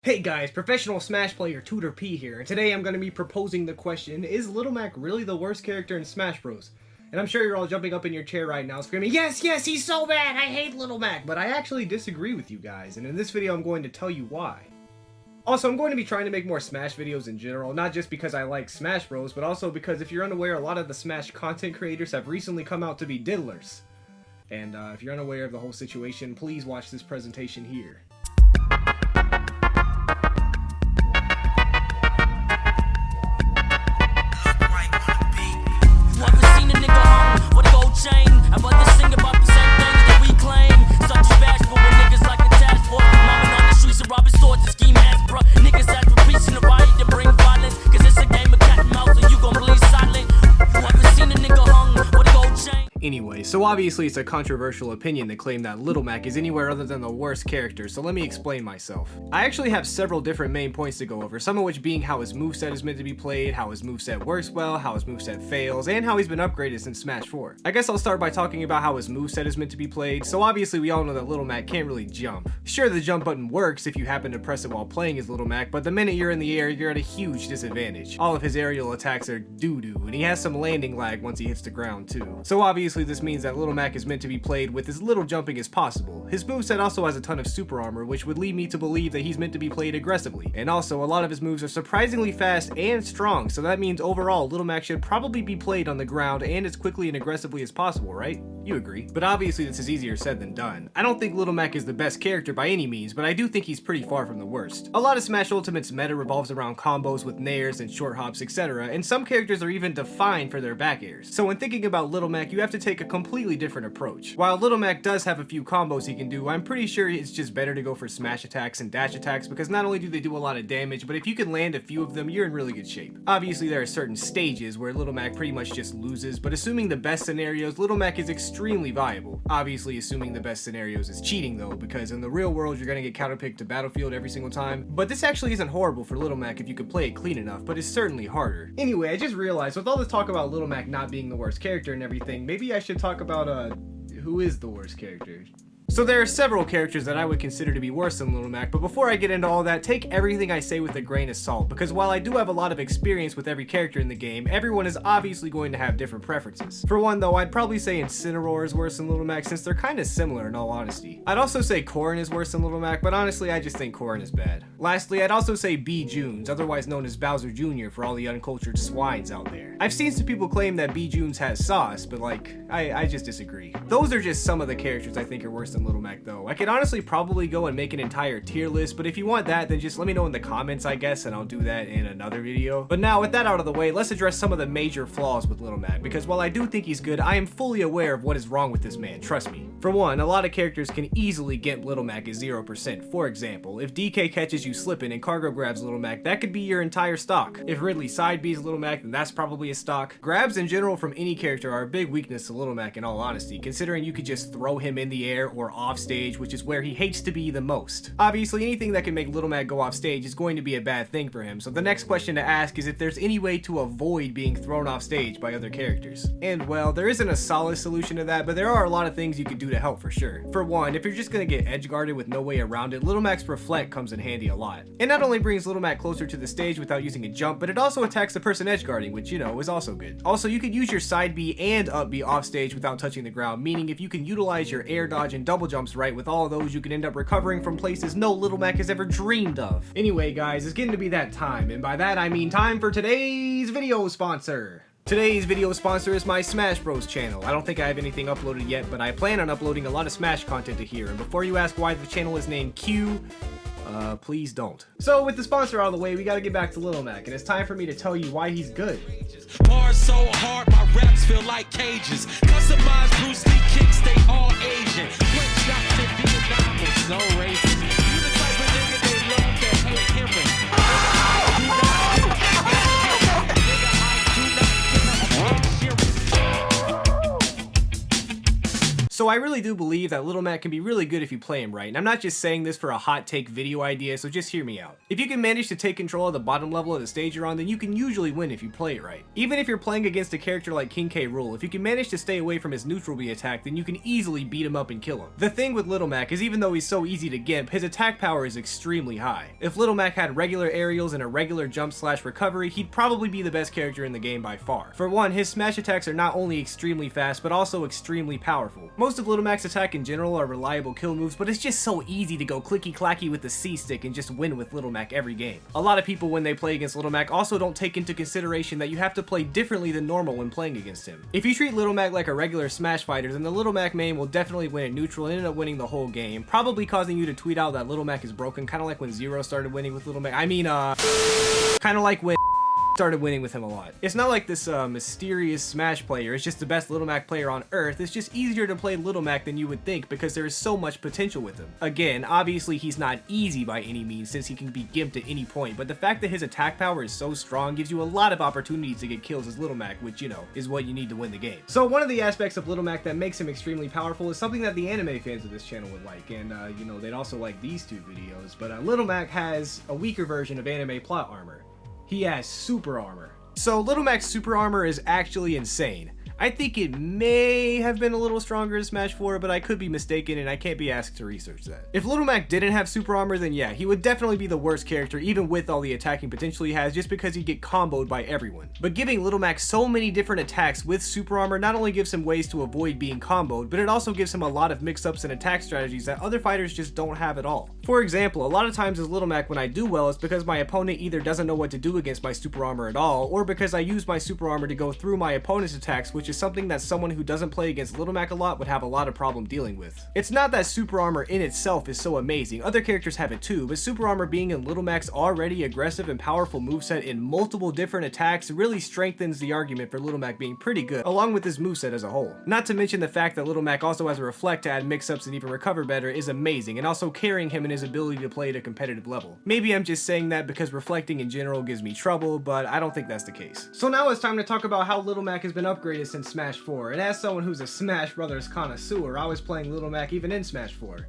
Hey guys, professional Smash player Tooterp here, and today I'm going to be proposing the question, is Little Mac really the worst character in Smash Bros? And I'm sure you're all jumping up in your chair right now screaming, yes, he's so bad, I hate Little Mac! But I actually disagree with you guys, and in this video I'm going to tell you why. Also, I'm going to be trying to make more Smash videos in general, not just because I like Smash Bros, but also because if you're unaware, a lot of the Smash content creators have recently come out to be diddlers. And if you're unaware of the whole situation, please watch this presentation here. Anyway, so obviously it's a controversial opinion to claim that Little Mac is anywhere other than the worst character, so let me explain myself. I actually have several different main points to go over, some of which being how his moveset is meant to be played, how his moveset works well, how his moveset fails, and how he's been upgraded since Smash 4. I guess I'll start by talking about how his moveset is meant to be played. So obviously we all know that Little Mac can't really jump. Sure, the jump button works if you happen to press it while playing as Little Mac, but the minute you're in the air, you're at a huge disadvantage. All of his aerial attacks are doo-doo, and he has some landing lag once he hits the ground too. So obviously this means that Little Mac is meant to be played with as little jumping as possible. His moveset also has a ton of super armor, which would lead me to believe that he's meant to be played aggressively. And also, a lot of his moves are surprisingly fast and strong, so that means overall, Little Mac should probably be played on the ground and as quickly and aggressively as possible, right? You agree. But obviously this is easier said than done. I don't think Little Mac is the best character by any means, but I do think he's pretty far from the worst. A lot of Smash Ultimate's meta revolves around combos with nairs and short hops, etc., and some characters are even defined for their back airs. So when thinking about Little Mac, you have to take a completely different approach. While Little Mac does have a few combos he can do, I'm pretty sure it's just better to go for smash attacks and dash attacks because not only do they do a lot of damage, but if you can land a few of them, you're in really good shape. Obviously there are certain stages where Little Mac pretty much just loses, but assuming the best scenarios, Little Mac is extremely viable. Obviously assuming the best scenarios is cheating though, because in the real world you're gonna get counterpicked to Battlefield every single time. But this actually isn't horrible for Little Mac if you could play it clean enough, but it's certainly harder. Anyway, I just realized with all this talk about Little Mac not being the worst character and everything, maybe I should talk about who is the worst character? So there are several characters that I would consider to be worse than Little Mac, but before I get into all that, take everything I say with a grain of salt, because while I do have a lot of experience with every character in the game, everyone is obviously going to have different preferences. For one though, I'd probably say Incineroar is worse than Little Mac since they're kinda similar in all honesty. I'd also say Corrin is worse than Little Mac, but honestly I just think Corrin is bad. Lastly, I'd also say B. Junes, otherwise known as Bowser Jr. for all the uncultured swines out there. I've seen some people claim that B. Junes has sauce, but I just disagree. Those are just some of the characters I think are worse than Little Mac though. I could honestly probably go and make an entire tier list, but if you want that, then just let me know in the comments I guess, and I'll do that in another video. But now with that out of the way, let's address some of the major flaws with Little Mac, because while I do think he's good, I am fully aware of what is wrong with this man, trust me. For one, a lot of characters can easily get Little Mac at 0%. For example, if DK catches you slipping and Cargo grabs Little Mac, that could be your entire stock. If Ridley side B's Little Mac, then that's probably a stock. Grabs in general from any character are a big weakness to Little Mac in all honesty, considering you could just throw him in the air or off stage, which is where he hates to be the most. Obviously, anything that can make Little Mac go off stage is going to be a bad thing for him, so the next question to ask is if there's any way to avoid being thrown off stage by other characters. And well, there isn't a solid solution to that, but there are a lot of things you could do to help for sure. For one, if you're just gonna get edge guarded with no way around it, Little Mac's Reflect comes in handy a lot. It not only brings Little Mac closer to the stage without using a jump, but it also attacks the person edge guarding, which, you know, is also good. Also, you could use your side B and up B off stage without touching the ground, meaning if you can utilize your air dodge and double jumps right with all of those, you can end up recovering from places no Little Mac has ever dreamed of. Anyway guys, it's getting to be that time, and by that I mean time for today's video sponsor. Today's video sponsor is my Smash Bros channel. I don't think I have anything uploaded yet, but I plan on uploading a lot of Smash content to here, and before you ask why the channel is named Q, please don't. So with the sponsor out of the way, we gotta get back to Little Mac, and it's time for me to tell you why he's good. Bars so hard, my raps feel like cages. Customized Bruce Lee kicks, they all Asian. Quick shots in Vietnam is so racist. You the type of nigga they love that hate him. So I really do believe that Little Mac can be really good if you play him right, and I'm not just saying this for a hot take video idea, so just hear me out. If you can manage to take control of the bottom level of the stage you're on, then you can usually win if you play it right. Even if you're playing against a character like King K. Rool, if you can manage to stay away from his neutral B attack, then you can easily beat him up and kill him. The thing with Little Mac is even though he's so easy to gimp, his attack power is extremely high. If Little Mac had regular aerials and a regular jump/recovery, he'd probably be the best character in the game by far. For one, his smash attacks are not only extremely fast, but also extremely powerful. Most of Little Mac's attack in general are reliable kill moves, but it's just so easy to go clicky-clacky with the C stick and just win with Little Mac every game. A lot of people when they play against Little Mac also don't take into consideration that you have to play differently than normal when playing against him. If you treat Little Mac like a regular Smash fighter, then the Little Mac main will definitely win at neutral and end up winning the whole game, probably causing you to tweet out that Little Mac is broken, kinda like when Zero started winning with Little Mac. Kinda like when started winning with him a lot. It's not like this mysterious Smash player is just the best Little Mac player on Earth. It's just easier to play Little Mac than you would think because there is so much potential with him. Again, obviously he's not easy by any means since he can be gimped at any point, but the fact that his attack power is so strong gives you a lot of opportunities to get kills as Little Mac, which, you know, is what you need to win the game. So one of the aspects of Little Mac that makes him extremely powerful is something that the anime fans of this channel would like, and you know, they'd also like these two videos, but Little Mac has a weaker version of anime plot armor. He has super armor. So Little Mac's super armor is actually insane. I think it may have been a little stronger in Smash 4, but I could be mistaken and I can't be asked to research that. If Little Mac didn't have super armor, then yeah, he would definitely be the worst character even with all the attacking potential he has just because he'd get comboed by everyone. But giving Little Mac so many different attacks with super armor not only gives him ways to avoid being comboed, but it also gives him a lot of mix-ups and attack strategies that other fighters just don't have at all. For example, a lot of times as Little Mac when I do well, it's because my opponent either doesn't know what to do against my super armor at all, or because I use my super armor to go through my opponent's attacks, which is something that someone who doesn't play against Little Mac a lot would have a lot of problem dealing with. It's not that super armor in itself is so amazing, other characters have it too, but super armor being in Little Mac's already aggressive and powerful moveset in multiple different attacks really strengthens the argument for Little Mac being pretty good, along with his moveset as a whole. Not to mention the fact that Little Mac also has a reflect to add mix-ups and even recover better is amazing, and also carrying him in his ability to play at a competitive level. Maybe I'm just saying that because reflecting in general gives me trouble, but I don't think that's the case. So now it's time to talk about how Little Mac has been upgraded since Smash 4, and as someone who's a Smash Brothers connoisseur, I was playing Little Mac even in Smash 4.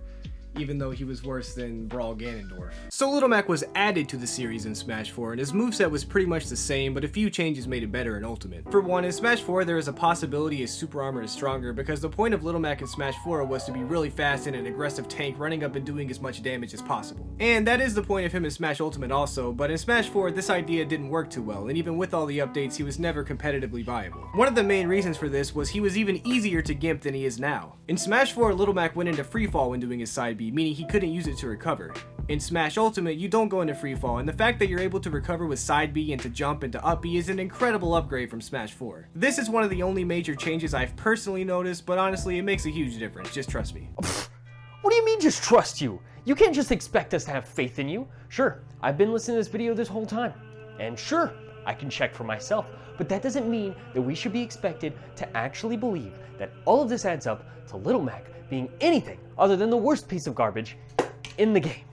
Even though he was worse than Brawl Ganondorf. So Little Mac was added to the series in Smash 4, and his moveset was pretty much the same, but a few changes made it better in Ultimate. For one, in Smash 4 there is a possibility his super armor is stronger, because the point of Little Mac in Smash 4 was to be really fast and an aggressive tank running up and doing as much damage as possible. And that is the point of him in Smash Ultimate also, but in Smash 4 this idea didn't work too well, and even with all the updates he was never competitively viable. One of the main reasons for this was he was even easier to gimp than he is now. In Smash 4 Little Mac went into freefall when doing his side B, meaning he couldn't use it to recover. In Smash Ultimate, you don't go into freefall, and the fact that you're able to recover with side B and to jump into up B is an incredible upgrade from Smash 4. This is one of the only major changes I've personally noticed, but honestly, it makes a huge difference, just trust me. What do you mean just trust you? You can't just expect us to have faith in you. Sure, I've been listening to this video this whole time, and sure, I can check for myself, but that doesn't mean that we should be expected to actually believe that all of this adds up to Little Mac being anything other than the worst piece of garbage in the game.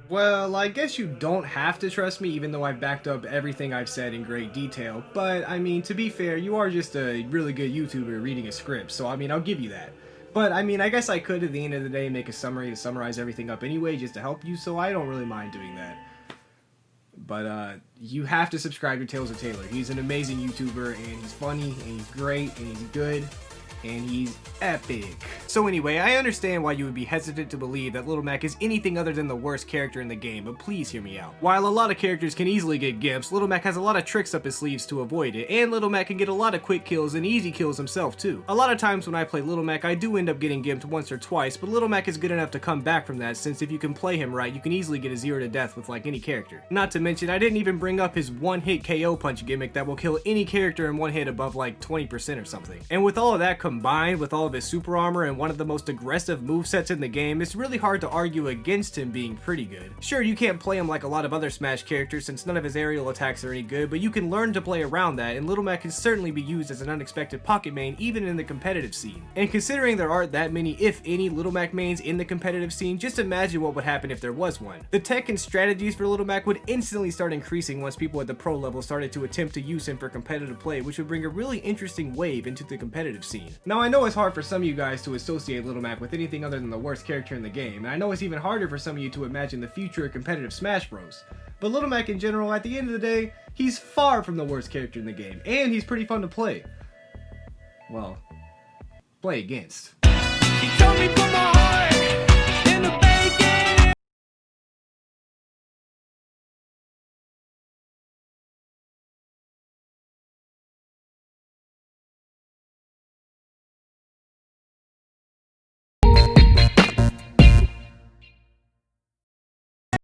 Well, I guess you don't have to trust me even though I've backed up everything I've said in great detail, but I mean, to be fair, you are just a really good YouTuber reading a script, so I mean, I'll give you that. But I mean, I guess I could at the end of the day make a summary to summarize everything up anyway just to help you, so I don't really mind doing that. But you have to subscribe to Tales of Taylor. He's an amazing YouTuber, and he's funny, and he's great, and he's good, and he's epic. So anyway, I understand why you would be hesitant to believe that Little Mac is anything other than the worst character in the game, but please hear me out. While a lot of characters can easily get gimps, Little Mac has a lot of tricks up his sleeves to avoid it, and Little Mac can get a lot of quick kills and easy kills himself too. A lot of times when I play Little Mac, I do end up getting gimped once or twice, but Little Mac is good enough to come back from that, since if you can play him right, you can easily get a 0 to death with like any character. Not to mention, I didn't even bring up his one-hit KO punch gimmick that will kill any character in one hit above like 20% or something. And with all of that Mac combined with all of his super armor and one of the most aggressive movesets in the game, it's really hard to argue against him being pretty good. Sure, you can't play him like a lot of other Smash characters since none of his aerial attacks are any good, but you can learn to play around that, and Little Mac can certainly be used as an unexpected pocket main even in the competitive scene. And considering there aren't that many, if any, Little Mac mains in the competitive scene, just imagine what would happen if there was one. The tech and strategies for Little Mac would instantly start increasing once people at the pro level started to attempt to use him for competitive play, which would bring a really interesting wave into the competitive scene. Now I know it's hard for some of you guys to associate Little Mac with anything other than the worst character in the game, and I know it's even harder for some of you to imagine the future of competitive Smash Bros. But Little Mac in general, at the end of the day, he's far from the worst character in the game, and he's pretty fun to play. Well, play against. He told me put my